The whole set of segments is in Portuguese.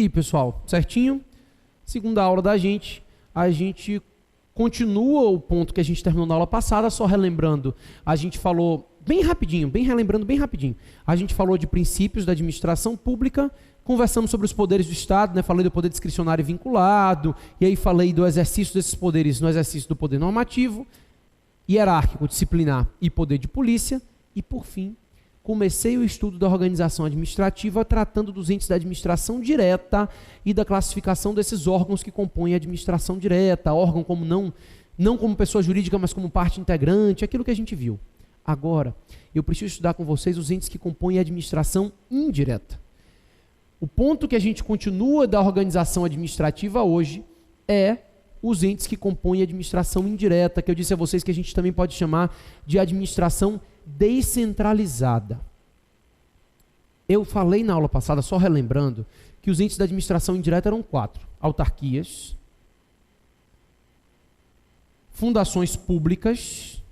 E aí, pessoal, certinho? Segunda aula da gente, a gente continua o ponto que a gente terminou na aula passada, só relembrando, a gente falou relembrando bem rapidinho, a gente falou de princípios da administração pública, conversamos sobre os poderes do Estado, né? Falei do poder discricionário vinculado, e aí falei do exercício desses poderes no exercício do poder normativo, hierárquico, disciplinar e poder de polícia, e por fim, comecei o estudo da organização administrativa tratando dos entes da administração direta e da classificação desses órgãos que compõem a administração direta, órgão como não como pessoa jurídica, mas como parte integrante, aquilo que a gente viu. Agora, eu preciso estudar com vocês os entes que compõem a administração indireta. O ponto que a gente continua da organização administrativa hoje é os entes que compõem a administração indireta, que eu disse a vocês que a gente também pode chamar de administração descentralizada. Eu falei na aula passada, só relembrando, que os entes da administração indireta eram 4. Autarquias, fundações públicas,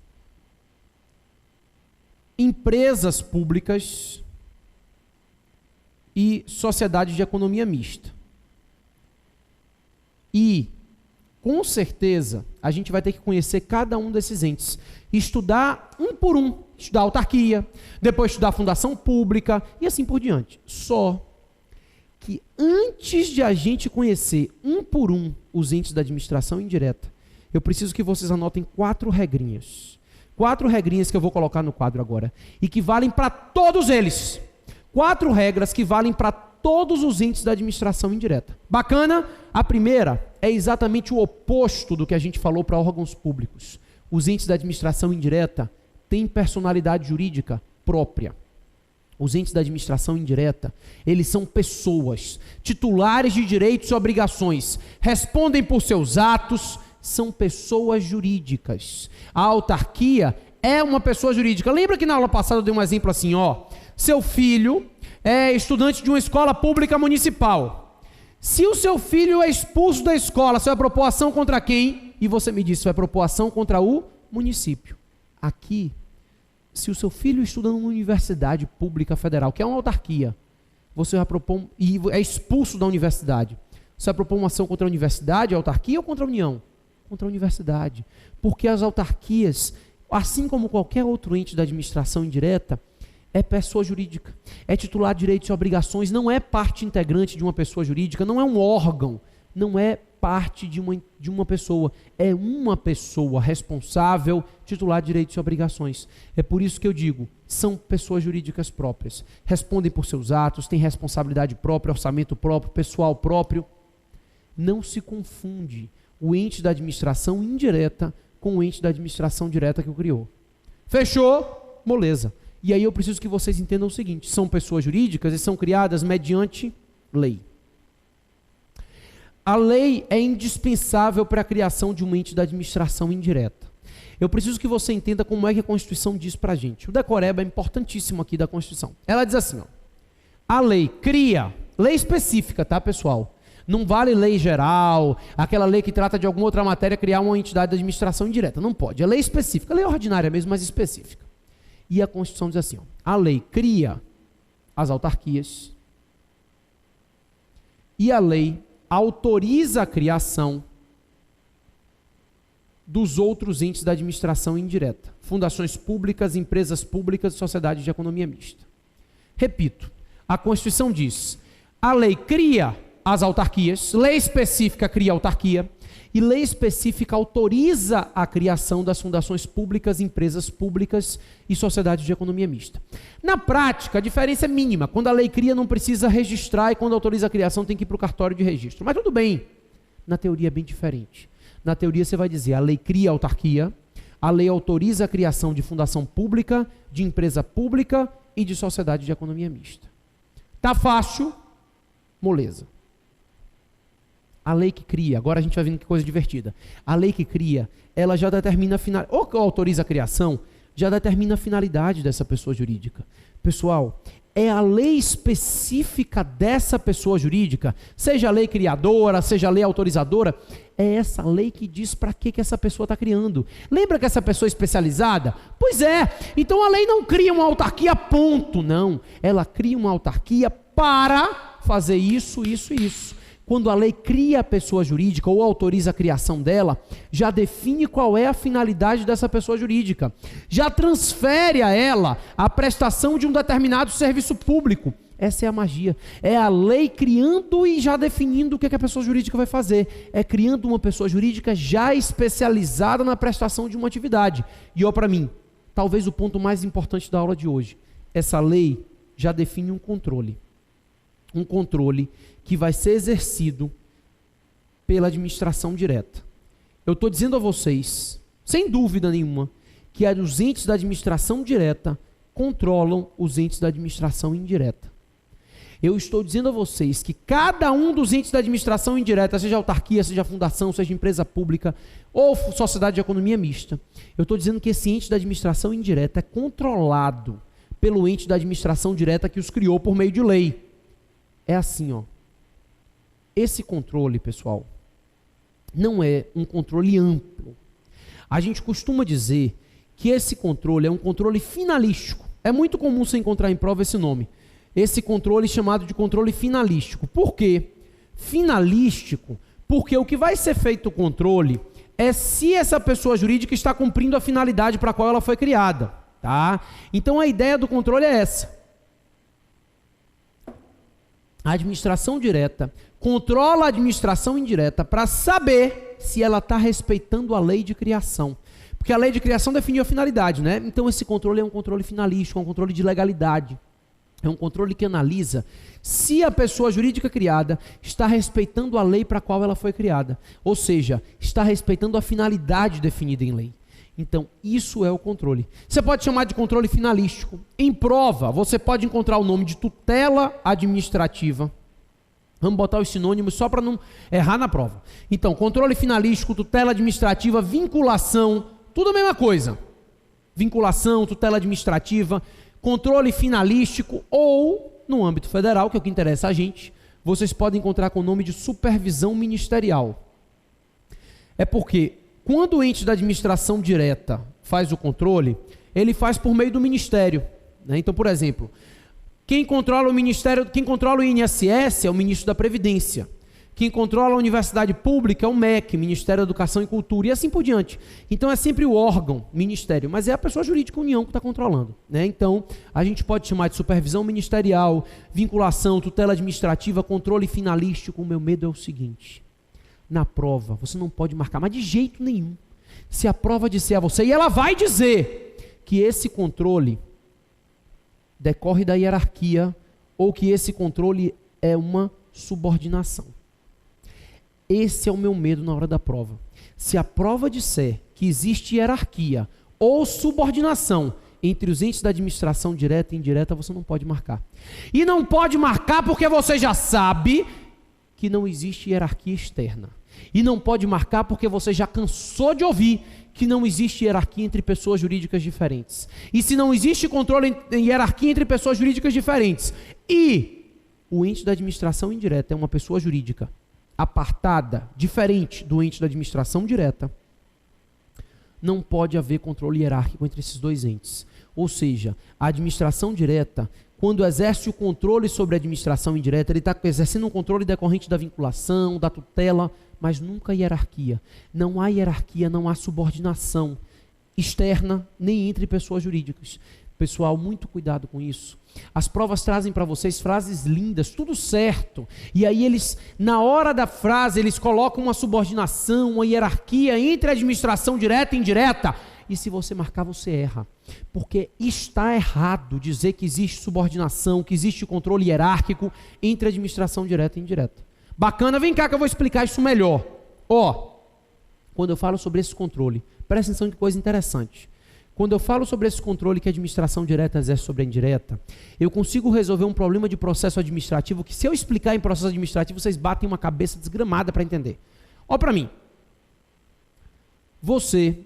empresas públicas e sociedades de economia mista. E, com certeza, a gente vai ter que conhecer cada um desses entes. Estudar um por um. Estudar a autarquia, depois estudar a fundação pública e assim por diante. Só que antes de a gente conhecer um por um os entes da administração indireta, eu preciso que vocês anotem 4 regrinhas. 4 regrinhas que eu vou colocar no quadro agora e que valem para todos eles. 4 regras que valem para todos os entes da administração indireta. Bacana? A primeira é exatamente o oposto do que a gente falou para órgãos públicos. Os entes da administração indireta têm personalidade jurídica própria. Os entes da administração indireta, eles são pessoas, titulares de direitos e obrigações, respondem por seus atos, são pessoas jurídicas. A autarquia é uma pessoa jurídica. Lembra que na aula passada eu dei um exemplo assim, ó, seu filho é estudante de uma escola pública municipal. Se o seu filho é expulso da escola, você vai propor ação contra quem? E você me disse, vai propor ação contra o município. Aqui, se o seu filho estuda numa universidade pública federal, que é uma autarquia, você vai propor, e é expulso da universidade, você vai propor uma ação contra a universidade, a autarquia ou contra a União? Contra a universidade. Porque as autarquias, assim como qualquer outro ente da administração indireta, é pessoa jurídica, é titular de direitos e obrigações, não é parte integrante de uma pessoa jurídica, não é um órgão, não é parte de uma pessoa, é uma pessoa responsável, titular de direitos e obrigações. É por isso que eu digo, são pessoas jurídicas próprias, respondem por seus atos, têm responsabilidade própria, orçamento próprio, pessoal próprio. Não se confunde o ente da administração indireta com o ente da administração direta que o criou. Fechou? Moleza. E aí eu preciso que vocês entendam o seguinte, são pessoas jurídicas e são criadas mediante lei. A lei é indispensável para a criação de um ente da administração indireta. Eu preciso que você entenda como é que a Constituição diz para a gente. O decoreba é importantíssimo aqui da Constituição. Ela diz assim, ó, a lei cria, lei específica, tá, pessoal? Não vale lei geral, aquela lei que trata de alguma outra matéria, criar uma entidade de administração indireta. Não pode. É lei específica, lei ordinária mesmo, mas específica. E a Constituição diz assim, ó, a lei cria as autarquias e a lei autoriza a criação dos outros entes da administração indireta, fundações públicas, empresas públicas e sociedades de economia mista. Repito, a Constituição diz, a lei cria as autarquias, lei específica cria a autarquia, e lei específica autoriza a criação das fundações públicas, empresas públicas e sociedades de economia mista. Na prática, a diferença é mínima. Quando a lei cria, não precisa registrar, e quando autoriza a criação, tem que ir para o cartório de registro. Mas tudo bem. Na teoria é bem diferente. Na teoria você vai dizer, a lei cria a autarquia, a lei autoriza a criação de fundação pública, de empresa pública e de sociedade de economia mista. Tá fácil? Moleza. A lei que cria, agora a gente vai vendo que coisa divertida. A lei que cria, ela já determina a ou autoriza a criação, já determina a finalidade dessa pessoa jurídica. Pessoal, é a lei específica dessa pessoa jurídica, seja a lei criadora, seja a lei autorizadora, é essa lei que diz para que essa pessoa está criando. Lembra que essa pessoa é especializada? Pois é, então a lei não cria uma autarquia ponto, não. Ela cria uma autarquia para fazer isso, isso e isso. Quando a lei cria a pessoa jurídica ou autoriza a criação dela, já define qual é a finalidade dessa pessoa jurídica. Já transfere a ela a prestação de um determinado serviço público. Essa é a magia. É a lei criando e já definindo o que a pessoa jurídica vai fazer. É criando uma pessoa jurídica já especializada na prestação de uma atividade. E ó, para mim, talvez o ponto mais importante da aula de hoje. Essa lei já define um controle. Um controle que vai ser exercido pela administração direta. Eu estou dizendo a vocês, sem dúvida nenhuma, que os entes da administração direta controlam os entes da administração indireta. Eu estou dizendo a vocês que cada um dos entes da administração indireta, seja autarquia, seja fundação, seja empresa pública ou sociedade de economia mista, eu estou dizendo que esse ente da administração indireta é controlado pelo ente da administração direta que os criou por meio de lei. É assim, ó. Esse controle, pessoal, não é um controle amplo. A gente costuma dizer que esse controle é um controle finalístico. É muito comum você encontrar em prova esse nome. Esse controle chamado de controle finalístico. Por quê? Finalístico, porque o que vai ser feito o controle é se essa pessoa jurídica está cumprindo a finalidade para a qual ela foi criada. Tá? Então a ideia do controle é essa. A administração direta controla a administração indireta para saber se ela está respeitando a lei de criação. Porque a lei de criação definiu a finalidade, né? Então esse controle é um controle finalístico, é um controle de legalidade. É um controle que analisa se a pessoa jurídica criada está respeitando a lei para a qual ela foi criada. Ou seja, está respeitando a finalidade definida em lei. Então, isso é o controle. Você pode chamar de controle finalístico. Em prova, você pode encontrar o nome de tutela administrativa. Vamos botar os sinônimos só para não errar na prova. Então, controle finalístico, tutela administrativa, vinculação, tudo a mesma coisa. Vinculação, tutela administrativa, controle finalístico ou, no âmbito federal, que é o que interessa a gente, vocês podem encontrar com o nome de supervisão ministerial. É porque quando o ente da administração direta faz o controle, ele faz por meio do ministério. Né? Então, por exemplo, quem controla o ministério, quem controla o INSS é o ministro da Previdência. Quem controla a universidade pública é o MEC, Ministério da Educação e Cultura, e assim por diante. Então é sempre o órgão, ministério, mas é a pessoa jurídica, a União, que está controlando. Né? Então a gente pode chamar de supervisão ministerial, vinculação, tutela administrativa, controle finalístico. O meu medo é o seguinte: na prova você não pode marcar, mas de jeito nenhum. Se a prova disser a você, e ela vai dizer que esse controle decorre da hierarquia ou que esse controle é uma subordinação. Esse é o meu medo na hora da prova. Se a prova disser que existe hierarquia ou subordinação entre os entes da administração direta e indireta, você não pode marcar. E não pode marcar porque você já sabe que não existe hierarquia externa. E não pode marcar porque você já cansou de ouvir que não existe hierarquia entre pessoas jurídicas diferentes. E se não existe controle em hierarquia entre pessoas jurídicas diferentes e o ente da administração indireta é uma pessoa jurídica apartada, diferente do ente da administração direta, não pode haver controle hierárquico entre esses dois entes. Ou seja, a administração direta, quando exerce o controle sobre a administração indireta, ele está exercendo um controle decorrente da vinculação, da tutela, mas nunca hierarquia. Não há hierarquia, não há subordinação externa, nem entre pessoas jurídicas. Pessoal, muito cuidado com isso. As provas trazem para vocês frases lindas, tudo certo. E aí eles, na hora da frase, eles colocam uma subordinação, uma hierarquia entre a administração direta e indireta. E se você marcar, você erra. Porque está errado dizer que existe subordinação, que existe controle hierárquico entre a administração direta e indireta. Bacana, vem cá que eu vou explicar isso melhor. Ó, quando eu falo sobre esse controle, presta atenção que coisa interessante. Quando eu falo sobre esse controle que a administração direta exerce sobre a indireta, eu consigo resolver um problema de processo administrativo que, se eu explicar em processo administrativo, vocês batem uma cabeça desgramada para entender. Olha para mim. Você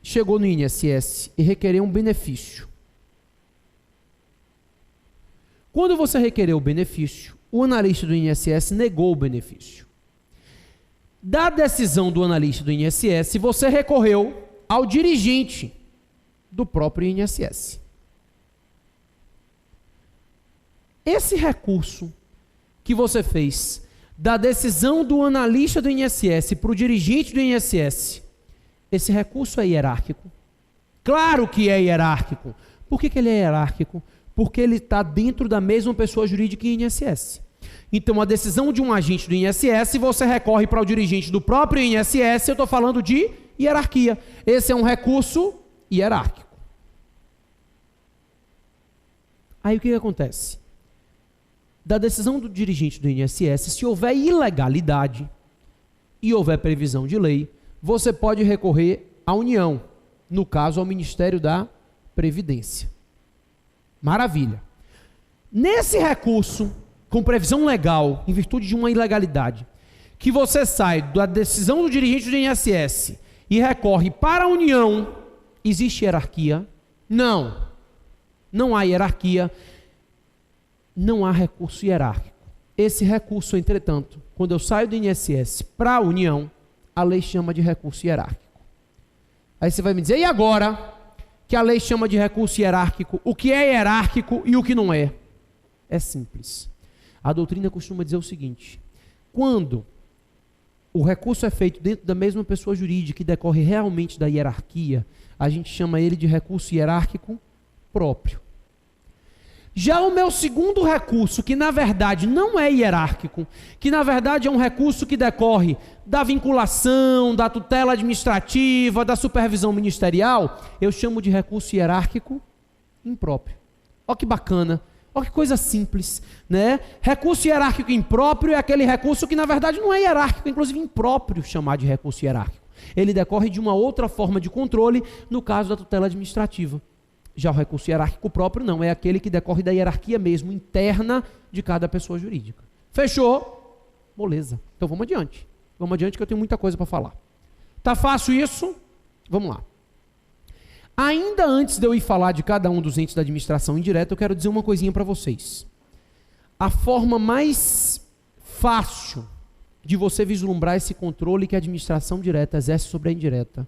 chegou no INSS e requereu um benefício. Quando você requereu o benefício, o analista do INSS negou o benefício. Da decisão do analista do INSS, você recorreu ao dirigente do próprio INSS. Esse recurso que você fez da decisão do analista do INSS para o dirigente do INSS, esse recurso é hierárquico? Claro que é hierárquico. Por que ele é hierárquico? Porque ele está dentro da mesma pessoa jurídica e INSS. Então, a decisão de um agente do INSS, você recorre para o dirigente do próprio INSS, eu estou falando de hierarquia. Esse é um recurso hierárquico. Aí o que acontece? Da decisão do dirigente do INSS, se houver ilegalidade e houver previsão de lei, você pode recorrer à União, no caso ao Ministério da Previdência. Maravilha. Nesse recurso, com previsão legal, em virtude de uma ilegalidade, que você sai da decisão do dirigente do INSS e recorre para a União, existe hierarquia? Não. Não há hierarquia, não há recurso hierárquico. Esse recurso, entretanto, quando eu saio do INSS para a União, a lei chama de recurso hierárquico. Aí você vai me dizer, e agora que a lei chama de recurso hierárquico, o que é hierárquico e o que não é? É simples. A doutrina costuma dizer o seguinte: quando o recurso é feito dentro da mesma pessoa jurídica e decorre realmente da hierarquia, a gente chama ele de recurso hierárquico próprio. Já o meu segundo recurso, que na verdade não é hierárquico, que na verdade é um recurso que decorre da vinculação, da tutela administrativa, da supervisão ministerial, eu chamo de recurso hierárquico impróprio. Olha que bacana, olha que coisa simples, né? Recurso hierárquico impróprio é aquele recurso que na verdade não é hierárquico, inclusive impróprio chamar de recurso hierárquico. Ele decorre de uma outra forma de controle, no caso da tutela administrativa. Já o recurso hierárquico próprio não, é aquele que decorre da hierarquia mesmo, interna de cada pessoa jurídica. Fechou? Beleza. Então vamos adiante. Vamos adiante que eu tenho muita coisa para falar. Tá fácil isso? Vamos lá. Ainda antes de eu ir falar de cada um dos entes da administração indireta, eu quero dizer uma coisinha para vocês. A forma mais fácil de você vislumbrar esse controle que a administração direta exerce sobre a indireta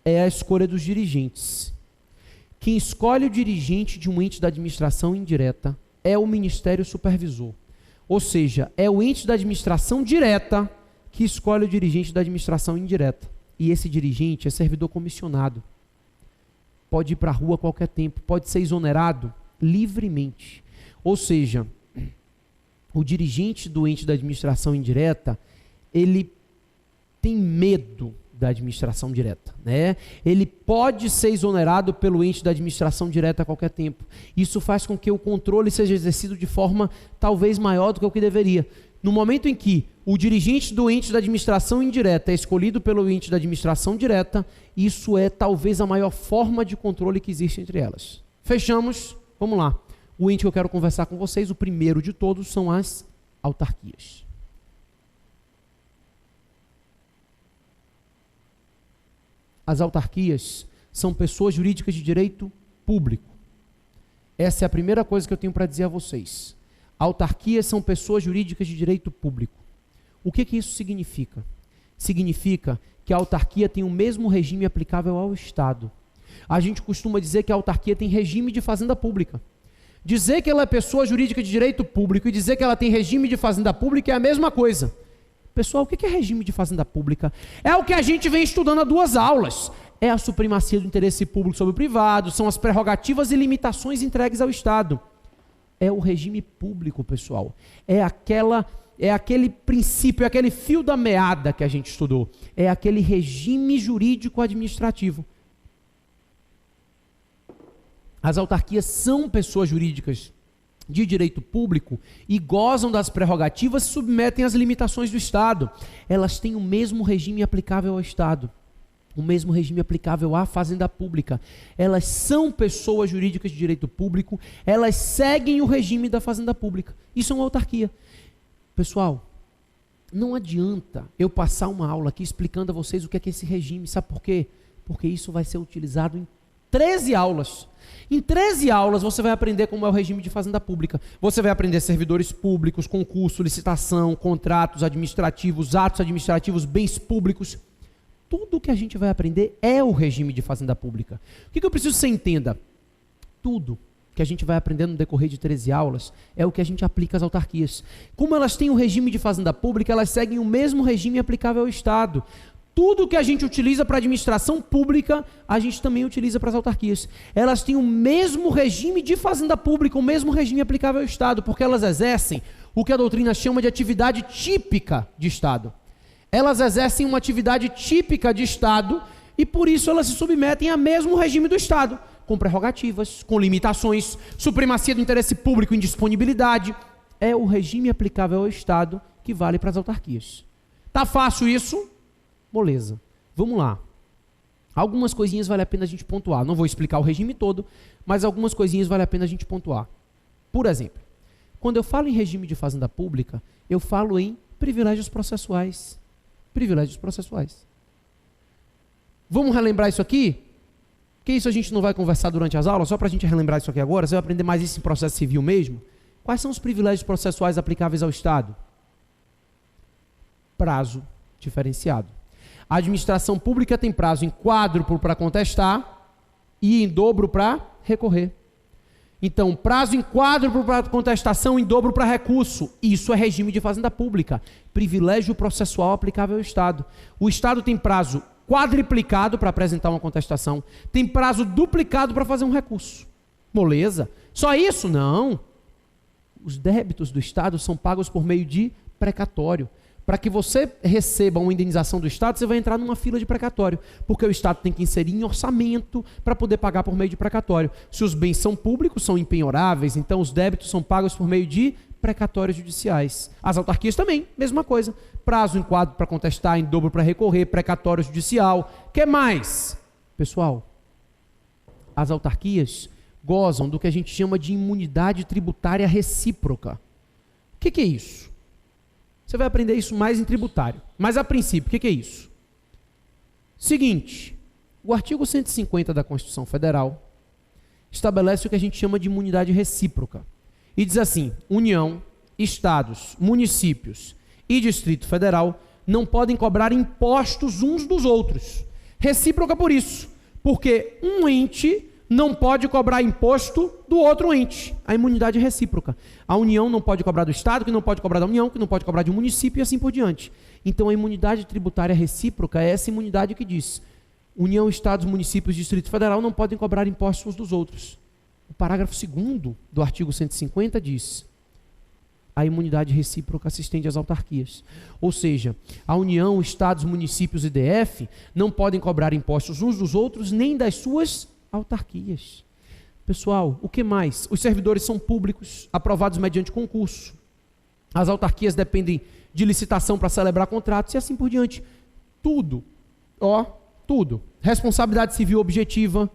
é a escolha dos dirigentes. Quem escolhe o dirigente de um ente da administração indireta é o Ministério Supervisor. Ou seja, é o ente da administração direta que escolhe o dirigente da administração indireta. E esse dirigente é servidor comissionado. Pode ir para a rua a qualquer tempo, pode ser exonerado livremente. Ou seja, o dirigente do ente da administração indireta, ele tem medo da administração direta, né? Ele pode ser exonerado pelo ente da administração direta a qualquer tempo. Isso faz com que o controle seja exercido de forma talvez maior do que o que deveria. No momento em que o dirigente do ente da administração indireta é escolhido pelo ente da administração direta, isso é talvez a maior forma de controle que existe entre elas. Fechamos? Vamos lá. O ente que eu quero conversar com vocês, o primeiro de todos, são as autarquias. As autarquias são pessoas jurídicas de direito público. Essa é a primeira coisa que eu tenho para dizer a vocês. Autarquias são pessoas jurídicas de direito público. O que isso significa? Significa que a autarquia tem o mesmo regime aplicável ao Estado. A gente costuma dizer que a autarquia tem regime de fazenda pública. Dizer que ela é pessoa jurídica de direito público e dizer que ela tem regime de fazenda pública é a mesma coisa. Pessoal, o que é regime de fazenda pública? É o que a gente vem estudando há 2 aulas. É a supremacia do interesse público sobre o privado, são as prerrogativas e limitações entregues ao Estado. É o regime público, pessoal. É aquele princípio, é aquele fio da meada que a gente estudou. É aquele regime jurídico administrativo. As autarquias são pessoas jurídicas de direito público e gozam das prerrogativas e submetem às limitações do Estado. Elas têm o mesmo regime aplicável ao Estado, o mesmo regime aplicável à fazenda pública. Elas são pessoas jurídicas de direito público, elas seguem o regime da fazenda pública. Isso é uma autarquia. Pessoal, não adianta eu passar uma aula aqui explicando a vocês o que é esse regime. Sabe por quê? Porque isso vai ser utilizado em 13 aulas. Em 13 aulas você vai aprender como é o regime de fazenda pública. Você vai aprender servidores públicos, concurso, licitação, contratos administrativos, atos administrativos, bens públicos. Tudo que a gente vai aprender é o regime de fazenda pública. O que eu preciso que você entenda? Tudo que a gente vai aprender no decorrer de 13 aulas, é o que a gente aplica às autarquias. Como elas têm o regime de fazenda pública, elas seguem o mesmo regime aplicável ao Estado. Tudo que a gente utiliza para a administração pública, a gente também utiliza para as autarquias. Elas têm o mesmo regime de fazenda pública, o mesmo regime aplicável ao Estado, porque elas exercem o que a doutrina chama de atividade típica de Estado. Elas exercem uma atividade típica de Estado e, por isso, elas se submetem ao mesmo regime do Estado, com prerrogativas, com limitações, supremacia do interesse público em disponibilidade. É o regime aplicável ao Estado que vale para as autarquias. Tá fácil isso? Moleza. Vamos lá. Algumas coisinhas vale a pena a gente pontuar. Não vou explicar o regime todo, mas algumas coisinhas vale a pena a gente pontuar. Por exemplo, quando eu falo em regime de fazenda pública, eu falo em privilégios processuais. Privilégios processuais. Vamos relembrar isso aqui? Porque isso a gente não vai conversar durante as aulas, só para a gente relembrar isso aqui agora, você vai aprender mais isso em processo civil mesmo. Quais são os privilégios processuais aplicáveis ao Estado? Prazo diferenciado. A administração pública tem prazo em quádruplo para contestar e em dobro para recorrer. Então, prazo em quádruplo para contestação, em dobro para recurso. Isso é regime de fazenda pública. Privilégio processual aplicável ao Estado. O Estado tem prazo quadriplicado para apresentar uma contestação, tem prazo duplicado para fazer um recurso. Moleza? Só isso? Não. Os débitos do Estado são pagos por meio de precatório. Para que você receba uma indenização do Estado, você vai entrar numa fila de precatório, porque o Estado tem que inserir em orçamento para poder pagar por meio de precatório. Se os bens são públicos, são impenhoráveis, então os débitos são pagos por meio de precatórios judiciais. As autarquias também, mesma coisa. Prazo em quadro para contestar, em dobro para recorrer, precatório judicial. O que mais? Pessoal, as autarquias gozam do que a gente chama de imunidade tributária recíproca. O que é isso? Você vai aprender isso mais em tributário. Mas, a princípio, o que é isso? Seguinte, o artigo 150 da Constituição Federal estabelece o que a gente chama de imunidade recíproca. E diz assim: União, Estados, municípios e Distrito Federal não podem cobrar impostos uns dos outros. Recíproca por isso, porque um ente não pode cobrar imposto do outro ente. A imunidade é recíproca. A União não pode cobrar do Estado, que não pode cobrar da União, que não pode cobrar de um município e assim por diante. Então a imunidade tributária recíproca é essa imunidade que diz: União, Estados, municípios e Distrito Federal não podem cobrar impostos uns dos outros. O parágrafo 2º do artigo 150 diz: a imunidade recíproca se estende às autarquias. Ou seja, a União, Estados, municípios e DF não podem cobrar impostos uns dos outros nem das suas autarquias. Pessoal, o que mais? Os servidores são públicos, aprovados mediante concurso. As autarquias dependem de licitação para celebrar contratos e assim por diante. Tudo, tudo. Responsabilidade civil objetiva,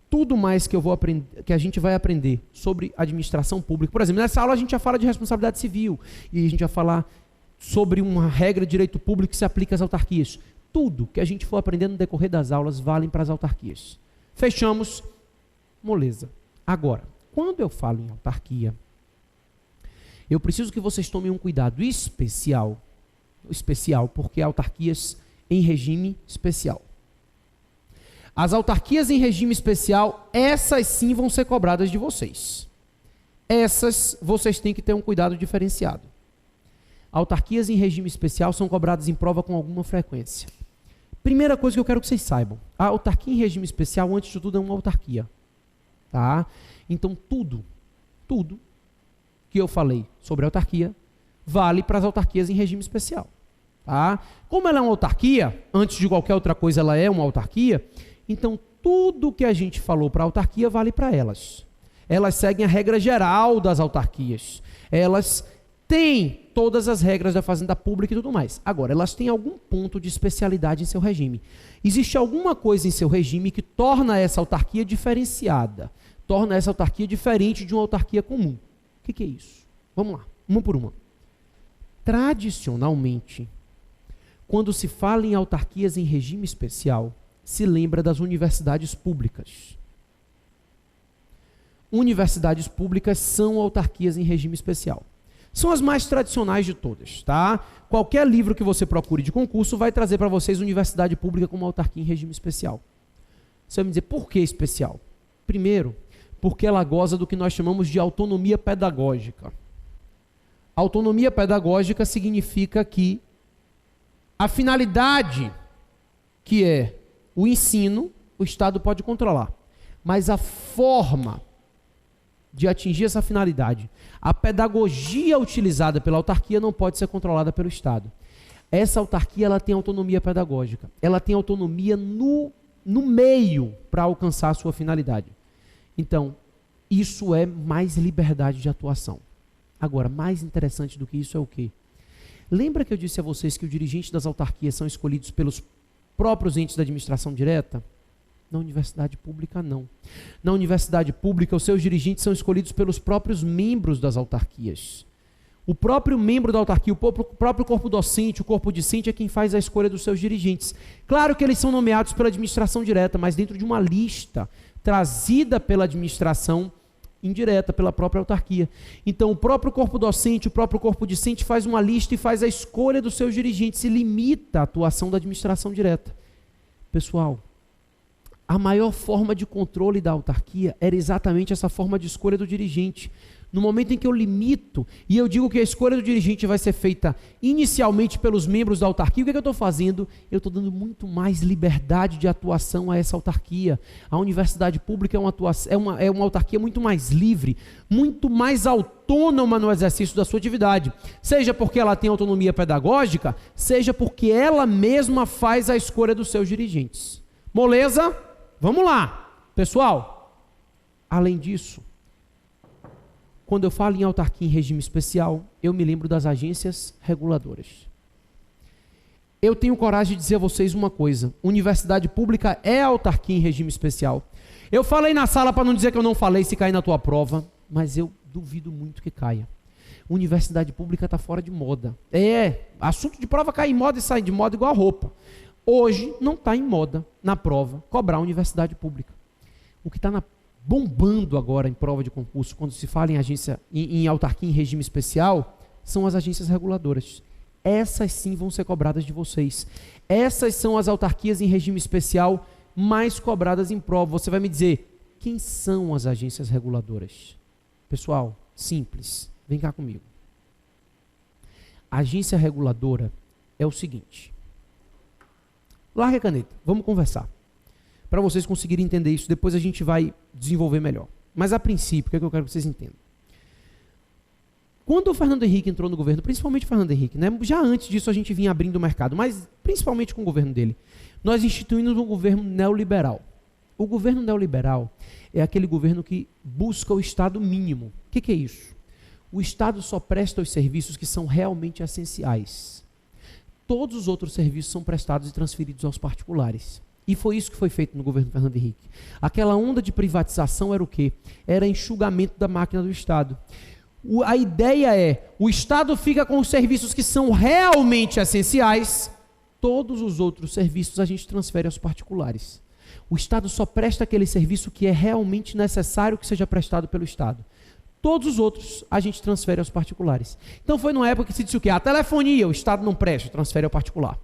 tudo mais que eu vou aprender, que a gente vai aprender sobre administração pública. Por exemplo, nessa aula a gente já fala de responsabilidade civil e a gente vai falar sobre uma regra de direito público que se aplica às autarquias. Tudo que a gente for aprender no decorrer das aulas vale para as autarquias. Fechamos, moleza. Agora, quando eu falo em autarquia, eu preciso que vocês tomem um cuidado especial, porque há autarquias em regime especial. As autarquias em regime especial, essas sim vão ser cobradas de vocês. Essas vocês têm que ter um cuidado diferenciado. Autarquias em regime especial são cobradas em prova com alguma frequência. Primeira coisa que eu quero que vocês saibam: a autarquia em regime especial, antes de tudo, é uma autarquia. Tá? Então, tudo que eu falei sobre autarquia vale para as autarquias em regime especial. Tá? Como ela é uma autarquia, antes de qualquer outra coisa ela é uma autarquia, então tudo que a gente falou para a autarquia vale para elas. Elas seguem a regra geral das autarquias. Elas têm todas as regras da fazenda pública e tudo mais. Agora, elas têm algum ponto de especialidade em seu regime. Existe alguma coisa em seu regime que torna essa autarquia diferenciada, torna essa autarquia diferente de uma autarquia comum. O que é isso? Vamos lá, uma por uma. Tradicionalmente, quando se fala em autarquias em regime especial, se lembra das universidades públicas. Universidades públicas são autarquias em regime especial. São as mais tradicionais de todas, tá? Qualquer livro que você procure de concurso vai trazer para vocês universidade pública como autarquia em regime especial. Você vai me dizer, por que especial? Primeiro, Porque ela goza do que nós chamamos de autonomia pedagógica. Autonomia pedagógica significa que a finalidade, que é o ensino, o Estado pode controlar. Mas a forma de atingir essa finalidade, a pedagogia utilizada pela autarquia não pode ser controlada pelo Estado. Essa autarquia ela tem autonomia pedagógica. Ela tem autonomia no meio para alcançar a sua finalidade. Então, isso é mais liberdade de atuação. Agora, mais interessante do que isso é o quê? Lembra que eu disse a vocês que os dirigentes das autarquias são escolhidos pelos próprios entes da administração direta? Na universidade pública, não. Na universidade pública, os seus dirigentes são escolhidos pelos próprios membros das autarquias. O próprio membro da autarquia, o próprio corpo docente, o corpo discente é quem faz a escolha dos seus dirigentes. Claro que eles são nomeados pela administração direta, mas dentro de uma lista trazida pela administração indireta, pela própria autarquia. Então, o próprio corpo docente, o próprio corpo discente faz uma lista e faz a escolha dos seus dirigentes e limita a atuação da administração direta. Pessoal, a maior forma de controle da autarquia era exatamente essa forma de escolha do dirigente. No momento em que eu limito, e eu digo que a escolha do dirigente vai ser feita inicialmente pelos membros da autarquia, o que é que eu estou fazendo? Eu estou dando muito mais liberdade de atuação a essa autarquia. A universidade pública é uma autarquia muito mais livre, muito mais autônoma no exercício da sua atividade. Seja porque ela tem autonomia pedagógica, seja porque ela mesma faz a escolha dos seus dirigentes. Moleza? Vamos lá. Pessoal, além disso, quando eu falo em autarquia em regime especial, eu me lembro das agências reguladoras. Eu tenho coragem de dizer a vocês uma coisa: universidade pública é autarquia em regime especial. Eu falei na sala para não dizer que eu não falei se cair na tua prova, mas eu duvido muito que caia. Universidade pública está fora de moda. Assunto de prova cai em moda e sai de moda igual a roupa. Hoje não está em moda na prova cobrar universidade pública. O que está bombando agora em prova de concurso, quando se fala em autarquia em regime especial, são as agências reguladoras. Essas sim vão ser cobradas de vocês. Essas são as autarquias em regime especial mais cobradas em prova. Você vai me dizer, quem são as agências reguladoras? Pessoal, simples, vem cá comigo. A agência reguladora é o seguinte. Larga a caneta, vamos conversar. Para vocês conseguirem entender isso, depois a gente vai desenvolver melhor. Mas a princípio, o que é que eu quero que vocês entendam? Quando o Fernando Henrique entrou no governo, principalmente o Fernando Henrique, né? Já antes disso a gente vinha abrindo o mercado, mas principalmente com o governo dele, nós instituímos um governo neoliberal. O governo neoliberal é aquele governo que busca o Estado mínimo. O que é isso? O Estado só presta os serviços que são realmente essenciais. Todos os outros serviços são prestados e transferidos aos particulares. E foi isso que foi feito no governo Fernando Henrique. Aquela onda de privatização era o quê? Era enxugamento da máquina do Estado. A ideia é, o Estado fica com os serviços que são realmente essenciais, todos os outros serviços a gente transfere aos particulares. O Estado só presta aquele serviço que é realmente necessário que seja prestado pelo Estado. Todos os outros a gente transfere aos particulares. Então foi numa época que se disse o quê? A telefonia o Estado não presta, transfere ao particular.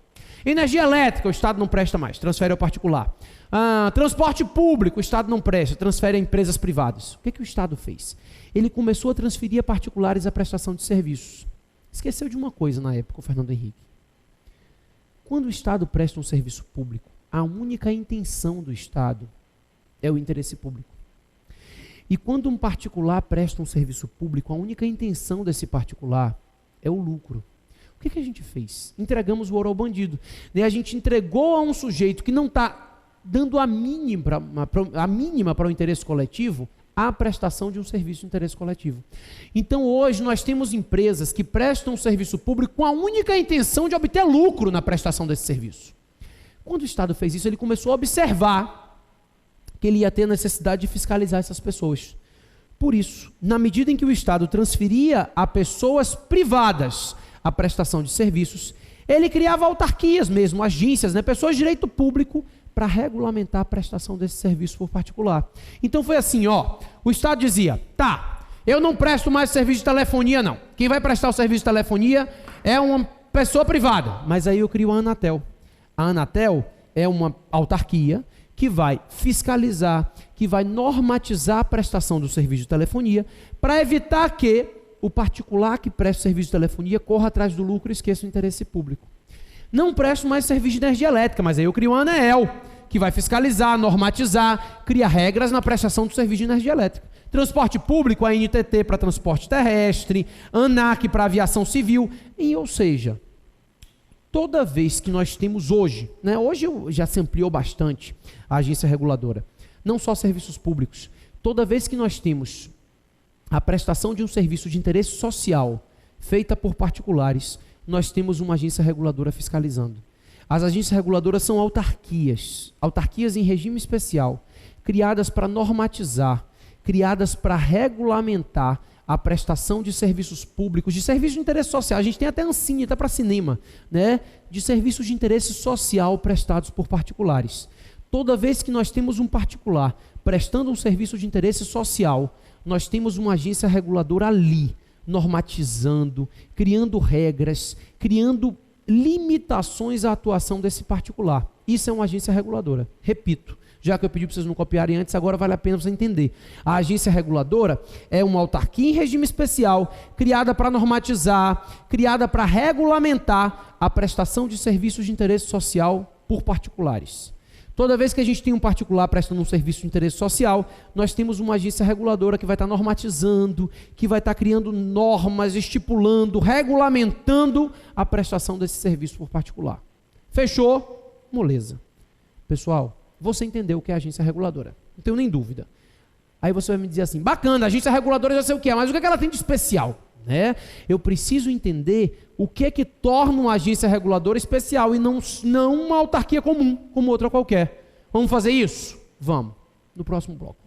Energia elétrica, o Estado não presta mais, transfere ao particular. Transporte público, o Estado não presta, transfere a empresas privadas. O que o Estado fez? Ele começou a transferir a particulares a prestação de serviços. Esqueceu de uma coisa na época, o Fernando Henrique. Quando o Estado presta um serviço público, a única intenção do Estado é o interesse público. E quando um particular presta um serviço público, a única intenção desse particular é o lucro. O que a gente fez? Entregamos o ouro ao bandido. A gente entregou a um sujeito que não está dando a mínima para o interesse coletivo a prestação de um serviço de interesse coletivo. Então hoje nós temos empresas que prestam um serviço público com a única intenção de obter lucro na prestação desse serviço. Quando o Estado fez isso, ele começou a observar que ele ia ter necessidade de fiscalizar essas pessoas. Por isso, na medida em que o Estado transferia a pessoas privadas a prestação de serviços, ele criava autarquias mesmo, agências, pessoas de direito público, para regulamentar a prestação desse serviço por particular. Então foi assim, o Estado dizia, eu não presto mais serviço de telefonia não, quem vai prestar o serviço de telefonia é uma pessoa privada, mas aí eu crio a Anatel. A Anatel é uma autarquia que vai fiscalizar, que vai normatizar a prestação do serviço de telefonia, para evitar que o particular que presta o serviço de telefonia corra atrás do lucro e esqueça o interesse público. Não presto mais serviço de energia elétrica, mas aí eu crio um ANEEL, que vai fiscalizar, normatizar, cria regras na prestação do serviço de energia elétrica. Transporte público, a NTT para transporte terrestre, ANAC para aviação civil, ou seja, toda vez que nós temos hoje, né, hoje já se ampliou bastante a agência reguladora, não só serviços públicos, toda vez que nós temos a prestação de um serviço de interesse social feita por particulares, nós temos uma agência reguladora fiscalizando. As agências reguladoras são autarquias em regime especial, criadas para normatizar, criadas para regulamentar a prestação de serviços públicos, de serviços de interesse social. A gente tem até Ancine, até para cinema, né? De serviços de interesse social prestados por particulares. Toda vez que nós temos um particular prestando um serviço de interesse social, nós temos uma agência reguladora ali, normatizando, criando regras, criando limitações à atuação desse particular. Isso é uma agência reguladora. Repito, já que eu pedi para vocês não copiarem antes, agora vale a pena você entender. A agência reguladora é uma autarquia em regime especial, criada para normatizar, criada para regulamentar a prestação de serviços de interesse social por particulares. Toda vez que a gente tem um particular prestando um serviço de interesse social, nós temos uma agência reguladora que vai estar normatizando, que vai estar criando normas, estipulando, regulamentando a prestação desse serviço por particular. Fechou? Moleza. Pessoal, você entendeu o que é agência reguladora. Não tenho nem dúvida. Aí você vai me dizer assim, bacana, a agência reguladora eu já sei o que é, mas o que é que ela tem de especial? Né? Eu preciso entender o que é que torna uma agência reguladora especial e não uma autarquia comum, como outra qualquer. Vamos fazer isso? Vamos, no próximo bloco.